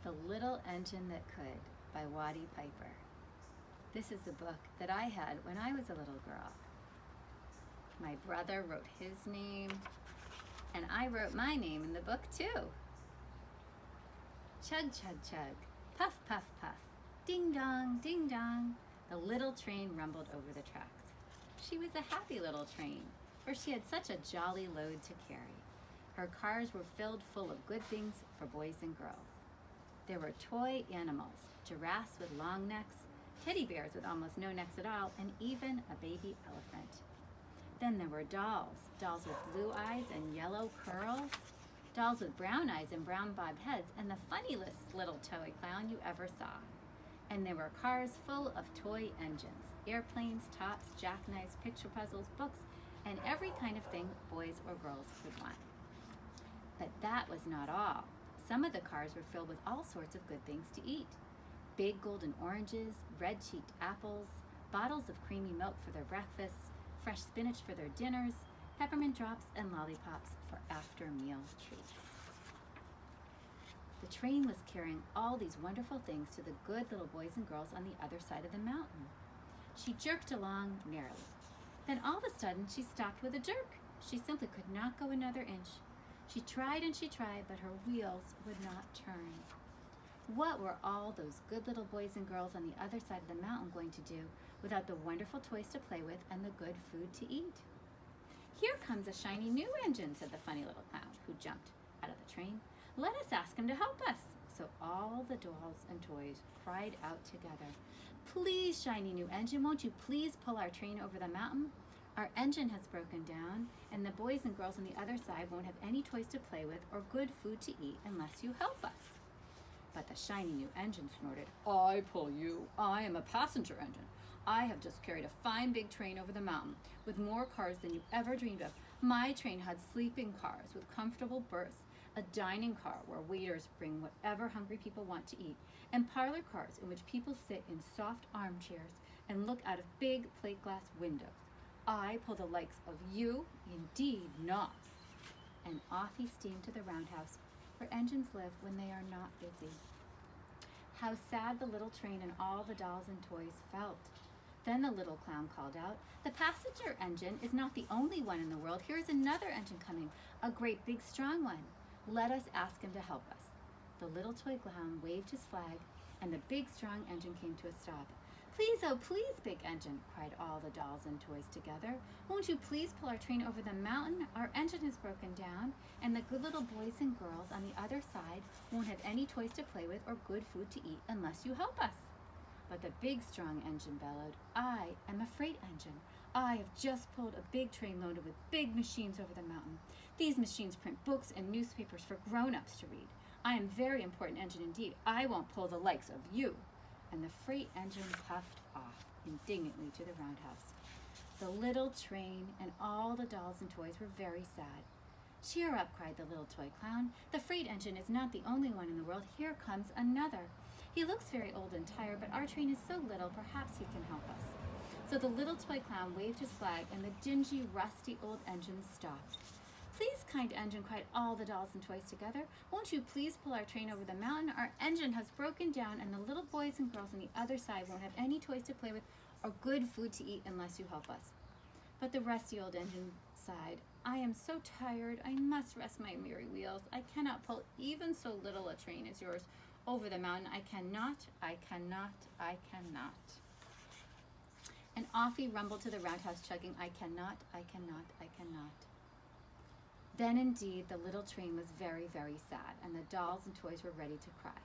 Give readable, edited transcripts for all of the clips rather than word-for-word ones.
The Little Engine That Could by Waddy Piper. This is a book that I had when I was a little girl. My brother wrote his name, and I wrote my name in the book too. Chug, chug, chug, puff, puff, puff, ding dong, ding dong. The little train rumbled over the tracks. She was a happy little train, for she had such a jolly load to carry. Her cars were filled full of good things for boys and girls. There were toy animals, giraffes with long necks, teddy bears with almost no necks at all, and even a baby elephant. Then there were dolls with blue eyes and yellow curls, dolls with brown eyes and brown bob heads, and the funniest little toy clown you ever saw. And there were cars full of toy engines, airplanes, tops, jackknives, picture puzzles, books, and every kind of thing boys or girls would want. But that was not all. Some of the cars were filled with all sorts of good things to eat. Big golden oranges, red-cheeked apples, bottles of creamy milk for their breakfasts, fresh spinach for their dinners, peppermint drops, and lollipops for after-meal treats. The train was carrying all these wonderful things to the good little boys and girls on the other side of the mountain. She jerked along merrily. Then all of a sudden, she stopped with a jerk. She simply could not go another inch. She tried and she tried, but her wheels would not turn. What were all those good little boys and girls on the other side of the mountain going to do without the wonderful toys to play with and the good food to eat? "Here comes a shiny new engine," said the funny little clown, who jumped out of the train. "Let us ask him to help us." So all the dolls and toys cried out together, "Please, shiny new engine, won't you please pull our train over the mountain? Our engine has broken down, and the boys and girls on the other side won't have any toys to play with or good food to eat unless you help us." But the shiny new engine snorted, "I pull you. I am a passenger engine. I have just carried a fine big train over the mountain with more cars than you ever dreamed of. My train had sleeping cars with comfortable berths, a dining car where waiters bring whatever hungry people want to eat, and parlor cars in which people sit in soft armchairs and look out of big plate glass windows. I pull the likes of you? Indeed not." And off he steamed to the roundhouse where engines live when they are not busy. How sad the little train and all the dolls and toys felt. Then the little clown called out, "The passenger engine is not the only one in the world. Here is another engine coming, a great big strong one. Let us ask him to help us." The little toy clown waved his flag, and the big strong engine came to a stop. "Please, oh please, big engine," cried all the dolls and toys together. "Won't you please pull our train over the mountain? Our engine has broken down, and the good little boys and girls on the other side won't have any toys to play with or good food to eat unless you help us." But the big strong engine bellowed, "I am a freight engine. I have just pulled a big train loaded with big machines over the mountain. These machines print books and newspapers for grown-ups to read. I am a very important engine indeed. I won't pull the likes of you." And the freight engine puffed off indignantly to the roundhouse. The little train and all the dolls and toys were very sad. "Cheer up," cried the little toy clown. "The freight engine is not the only one in the world. Here comes another. He looks very old and tired, but our train is so little, perhaps he can help us." So the little toy clown waved his flag, and the dingy, rusty old engine stopped. "Please, kind engine," cried all the dolls and toys together, "won't you please pull our train over the mountain? Our engine has broken down, and the little boys and girls on the other side won't have any toys to play with or good food to eat unless you help us." But the rusty old engine sighed, "I am so tired. I must rest my weary wheels. I cannot pull even so little a train as yours over the mountain. I cannot, I cannot, I cannot." And off he rumbled to the roundhouse, chugging, "I cannot, I cannot, I cannot." Then indeed the little train was very, very sad, and the dolls and toys were ready to cry.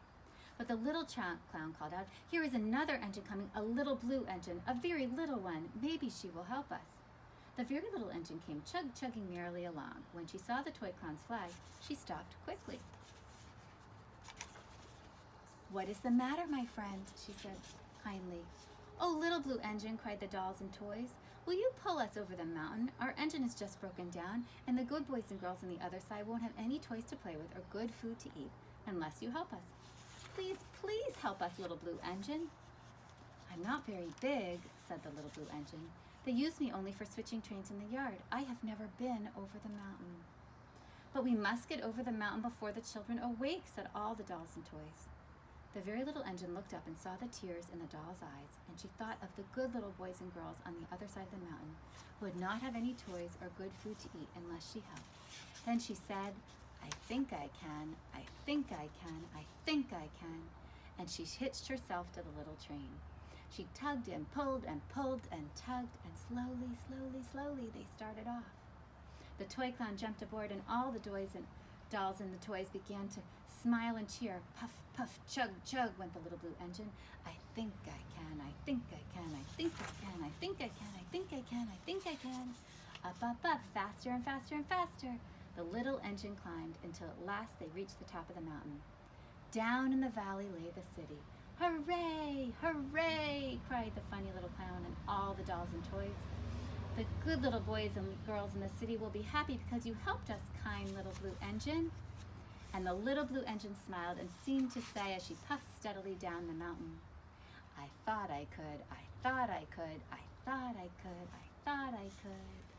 But the little clown called out, "Here is another engine coming, a little blue engine, a very little one. Maybe she will help us." The very little engine came chugging merrily along. When she saw the toy clown's flag, she stopped quickly. "What is the matter, my friend?" she said kindly. "Oh, little blue engine," cried the dolls and toys, "will you pull us over the mountain? Our engine has just broken down, and the good boys and girls on the other side won't have any toys to play with or good food to eat unless you help us. Please, please help us, little blue engine." "I'm not very big," said the little blue engine. "They use me only for switching trains in the yard. I have never been over the mountain." "But we must get over the mountain before the children awake," said all the dolls and toys. The very little engine looked up and saw the tears in the doll's eyes, and she thought of the good little boys and girls on the other side of the mountain who would not have any toys or good food to eat unless she helped. Then she said, "I think I can, I think I can, I think I can." And she hitched herself to the little train. She tugged and pulled and tugged, and slowly, slowly, slowly they started off. The toy clown jumped aboard, and all the dolls and the toys began to smile and cheer. Puff, puff, chug, chug went the little blue engine. "I think I can, I think I can, I think I can, I think I can, I think I can, I think I can." Up, up, up, faster and faster and faster. The little engine climbed until at last they reached the top of the mountain. Down in the valley lay the city. "Hooray! Hooray!" cried the funny little clown and all the dolls and toys. "The good little boys and girls in the city will be happy because you helped us, kind little blue engine." And the little blue engine smiled and seemed to say as she puffed steadily down the mountain, "I thought I could, I thought I could, I thought I could, I thought I could."